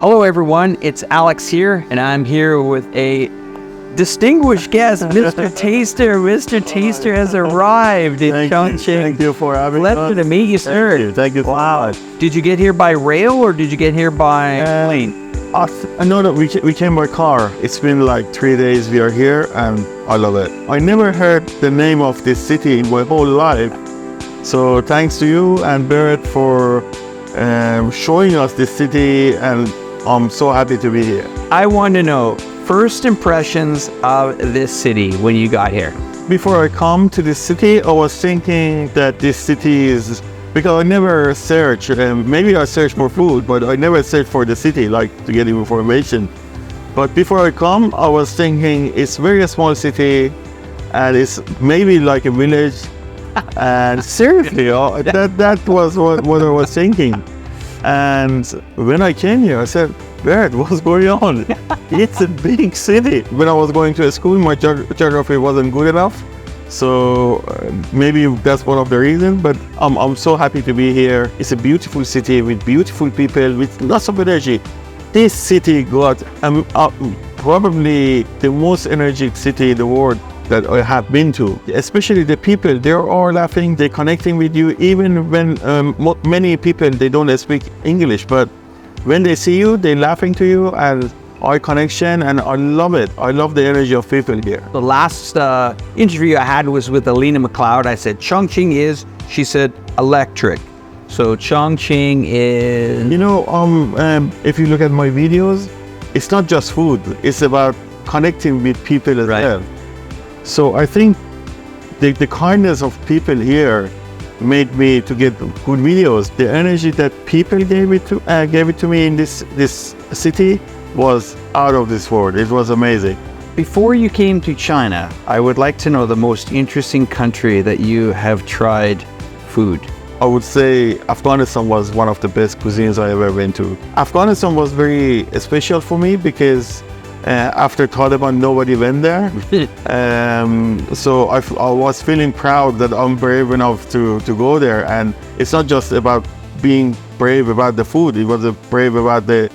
Hello everyone, it's Alex here, and I'm here with a distinguished guest, Mr. Taster. Mr. Taster has arrived in Chongqing. Thank you for having us. Pleasure to meet you, sir. Thank you. Wow. Did you get here by rail or did you get here by plane? I know that we came by car. It's been like 3 days we are here and I love it. I never heard the name of this city in my whole life. So thanks to you and Barrett for showing us this city, and I'm so happy to be here. I want to know first impressions of this city when you got here. Before I come to this city, I was thinking that this city is, because I never search, maybe I search for food, but I never search for the city, like to get information. But before I come, I was thinking it's very small city and it's maybe like a village. And seriously, that was what I was thinking. And when I came here, I said, Barrett, what's going on? It's a big city. When I was going to school, my geography wasn't good enough. So maybe that's one of the reasons, but I'm so happy to be here. It's a beautiful city with beautiful people, with lots of energy. This city got probably the most energetic city in the world that I have been to. Especially the people, they're all laughing, they're connecting with you, even when many people, they don't speak English, but when they see you, they're laughing to you, and eye connection, and I love it. I love the energy of people here. The last interview I had was with Alina McLeod. I said, Chongqing is, she said, electric. So Chongqing is... You know, if you look at my videos, it's not just food, it's about connecting with people as well. So I think the kindness of people here made me to get good videos. The energy that people gave it to me in this city was out of this world. It was amazing. Before you came to China, I would like to know the most interesting country that you have tried food. I would say Afghanistan was one of the best cuisines I ever been to. Afghanistan was very special for me because after Taliban, nobody went there. So I was feeling proud that I'm brave enough to go there. And it's not just about being brave about the food. It was brave about the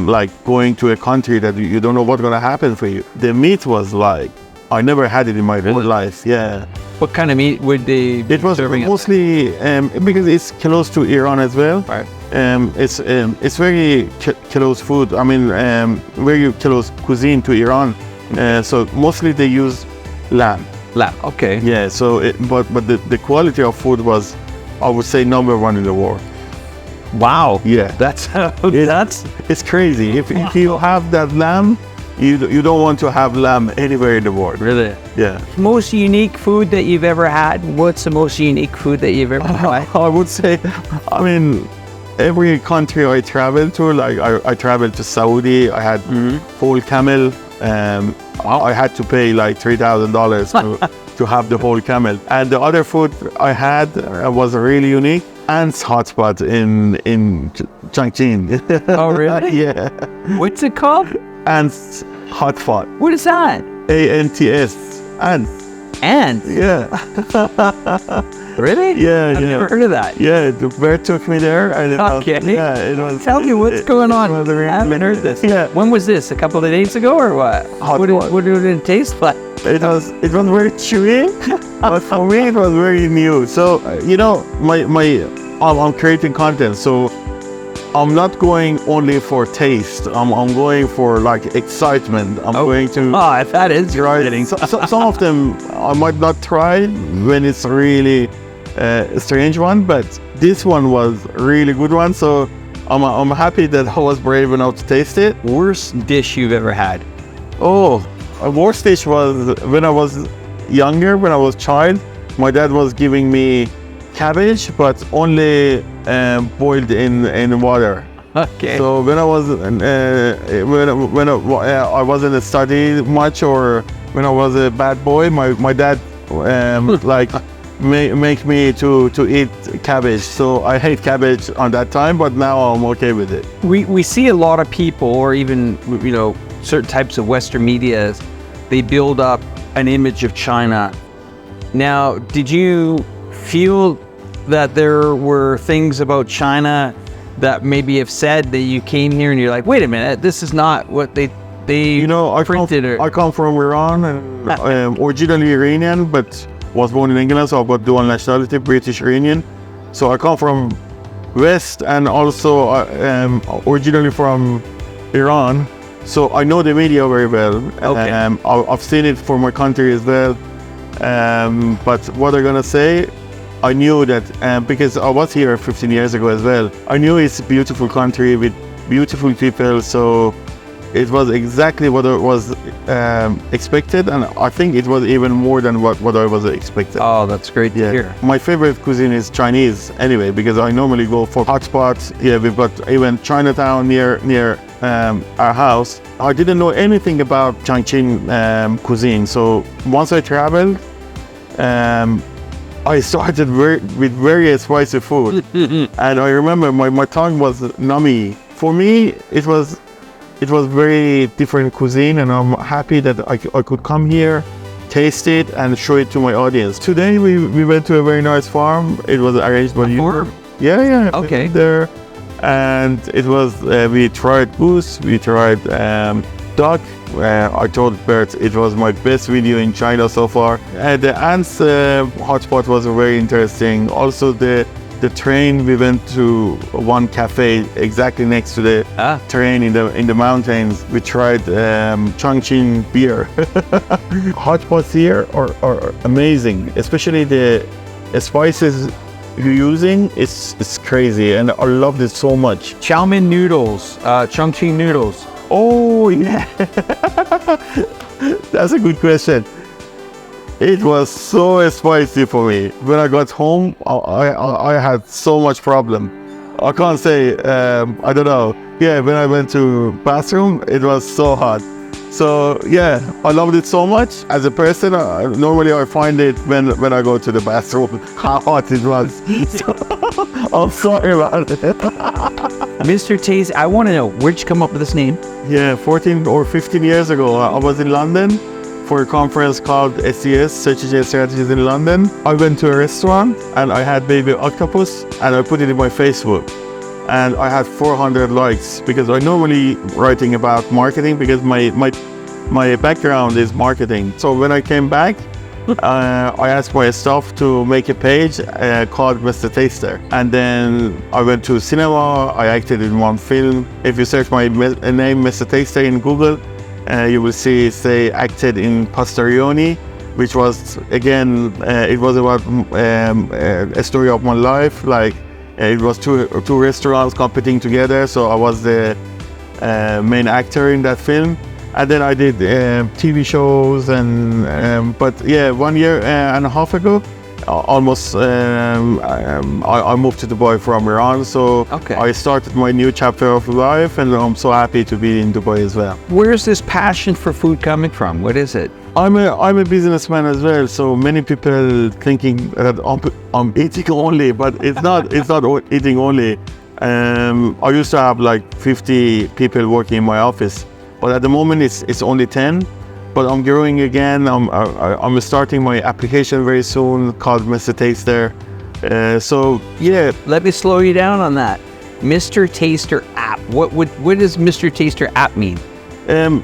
like going to a country that you don't know what's going to happen for you. The meat was like, I never had it in my whole life. Yeah. What kind of meat would they be serving? It was mostly because it's close to Iran as well. Right. It's very close food. I mean, very close cuisine to Iran. So mostly they use lamb. Lamb. Okay. Yeah. So, but the quality of food was, I would say, #1 in the world. Wow. Yeah. It's crazy. If you have that lamb, you don't want to have lamb anywhere in the world. Really? Yeah. Most unique food that you've ever had? What's the most unique food that you've ever had? I would say, I mean, every country I traveled to, like I traveled to Saudi, I had whole camel. I had to pay like $3,000 to have the whole camel. And the other food I had was really unique. Ants hotspot in Chongqing. Oh, really? Yeah. What's it called? Ants hotspot. What is that? ANTS. Ants. Ants? Yeah. Really? Yeah, I've never heard of that. Yeah, the bear took me there, and it was. Tell me what's going on. I haven't heard this. Yeah. When was this? A couple of days ago, or what? What did it taste like? It was very chewy, but for me it was very new. So you know, I'm creating content, so I'm not going only for taste. I'm going for like excitement. I'm going to. That is try. Some of them I might not try when it's really a strange one, but this one was a really good one. So I'm happy that I was brave enough to taste it. Worst dish you've ever had? Oh, a worst dish was when I was younger, when I was a child. My dad was giving me cabbage, but only boiled in water. Okay. So when I was when I wasn't studying much, or when I was a bad boy, my dad like make me to eat cabbage. So I hate cabbage on that time, but now I'm okay with it. We see a lot of people, or even certain types of Western media, they build up an image of China. Now, did you feel that there were things about China that maybe have said that you came here and you're like, wait a minute, this is not what they printed? I come from Iran and originally Iranian, but was born in England, so I've got dual nationality, British Iranian. So I come from West and also originally from Iran. So I know the media very well. Okay. I've seen it for my country as well. But what I'm gonna say, I knew that because I was here 15 years ago as well. I knew it's a beautiful country with beautiful people. So it was exactly what I was expected, and I think it was even more than what I was expecting. Oh, that's great to hear. My favorite cuisine is Chinese anyway, because I normally go for hot spots. Yeah, we've got even Chinatown near our house. I didn't know anything about Chongqing cuisine, so once I traveled, I started with very spicy food, and I remember my tongue was nummy. For me, it was very different cuisine, and I'm happy that I could come here, taste it, and show it to my audience. Today we went to a very nice farm. It was arranged by you. Farm? Yeah. Okay. There, and it was we tried goose, we tried duck. I told Bert it was my best video in China so far. The ants hotspot was very interesting. Also the train, we went to one cafe exactly next to the train in the mountains. We tried Chongqing beer. Hotspots here are amazing, especially the spices you're using. It's crazy, and I love this so much. Chow mein noodles, Chongqing noodles. Oh yeah, that's a good question. It was so spicy for me. When I got home, I had so much problem. I can't say, I don't know. Yeah, when I went to bathroom, it was so hot. So yeah, I loved it so much. As a person, normally I find it when I go to the bathroom, how hot it was. So, I'm sorry about it. Mr. Taste, I want to know, where'd you come up with this name? Yeah, 14 or 15 years ago, I was in London for a conference called SES, Search Engine Strategies in London. I went to a restaurant and I had baby octopus and I put it in my Facebook. And I had 400 likes because I normally writing about marketing because my background is marketing. So when I came back, I asked my staff to make a page called Mr. Taster. And then I went to cinema, I acted in one film. If you search my name, Mr. Taster, in Google, you will see say acted in Pastorioni, which was again it was about a story of my life. Like it was two restaurants competing together, so I was the main actor in that film. And then I did TV shows and but yeah, 1 year and a half ago, almost I moved to Dubai from Iran, so I started my new chapter of life, and I'm so happy to be in Dubai as well. Where's this passion for food coming from? What is it? I'm a businessman as well, so many people thinking that I'm eating only, but it's not eating only. I used to have like 50 people working in my office, but at the moment it's only 10. But I'm growing again. I'm starting my application very soon called Mr. Taster. So yeah. Let me slow you down on that. Mr. Taster app. What does Mr. Taster app mean?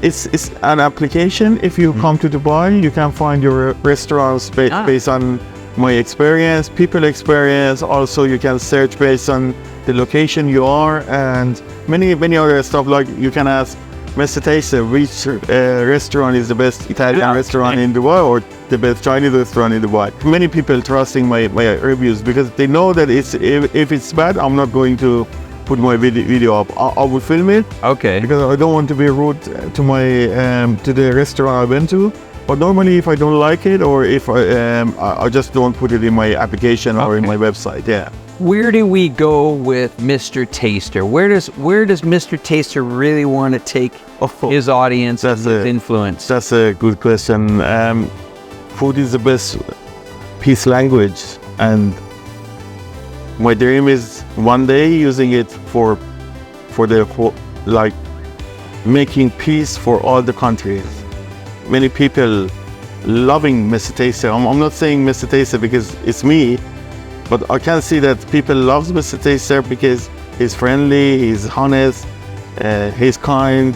It's an application. If you come to Dubai, you can find your restaurants based on my experience, people experience. Also, you can search based on the location you are, and many other stuff. Like you can ask Mr. Taster, which restaurant is the best Italian restaurant in Dubai or the best Chinese restaurant in Dubai. Many people trusting my reviews because they know that if it's bad, I'm not going to put my video up. I will film it. Okay. Because I don't want to be rude to my to the restaurant I went to. But normally, if I don't like it or if I just don't put it in my application or in my website. Yeah. Where do we go with Mr. Taster? Where does Mr. Taster really want to take his audience and his influence? That's a good question. Food is the best peace language, and my dream is one day using it for the whole, like making peace for all the countries. Many people loving Mr. Taster. I'm not saying Mr. Taster because it's me. But I can see that people love Mr. Taster because He's friendly, he's honest, he's kind,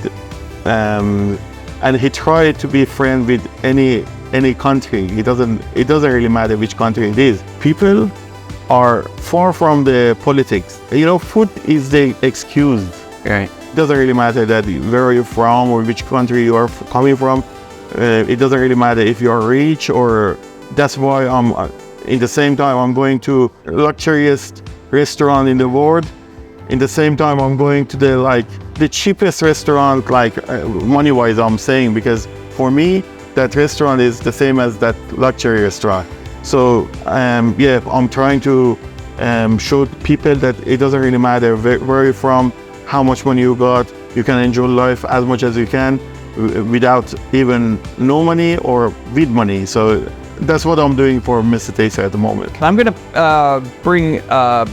and he tried to be friend with any country. It doesn't really matter which country it is. People are far from the politics. You know, food is the excuse. Right. It doesn't really matter that where you're from or which country you are coming from. It doesn't really matter if you are rich or. That's why in the same time I'm going to luxurious restaurant in the world. In the same time I'm going to the cheapest restaurant, money-wise, I'm saying, because for me that restaurant is the same as that luxury restaurant. So yeah, I'm trying to show people that it doesn't really matter where you're from, how much money you got. You can enjoy life as much as you can without even no money or with money. So that's what I'm doing for Mr. Taster at the moment. I'm going to bring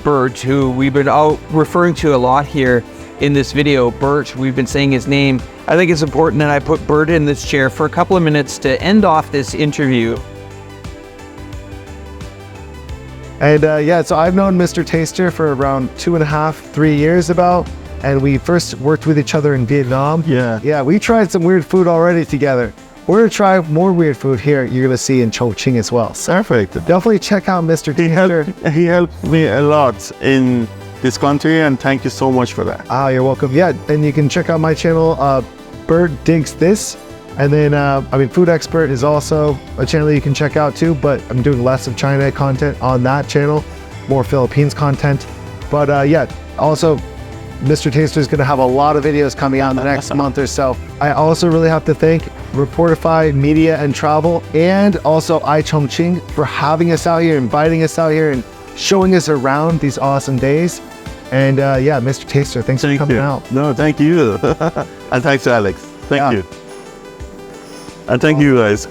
Bert, who we've been referring to a lot here in this video. Bert, we've been saying his name. I think it's important that I put Bert in this chair for a couple of minutes to end off this interview. And yeah, so I've known Mr. Taster for around 2.5, 3 years about, and we first worked with each other in Vietnam. Yeah, we tried some weird food already together. We're gonna try more weird food here. You're gonna see in Chongqing as well. So perfect. definitely check out Mr. Taster. He helped me a lot in this country, and thank you so much for that. Ah, you're welcome. Yeah, and you can check out my channel, Bert Digs This. And then, Food Expert is also a channel you can check out too, but I'm doing less of China content on that channel, more Philippines content. But yeah, also Mr. Taster is going to have a lot of videos coming out in the next month or so. I also really have to thank Reportify Media and Travel and also iChongqing for having us out here, inviting us out here and showing us around these awesome days. And yeah, Mr. Taster, thanks for coming out. No, thank you. And thanks to Alex. Thank you. And thank you guys.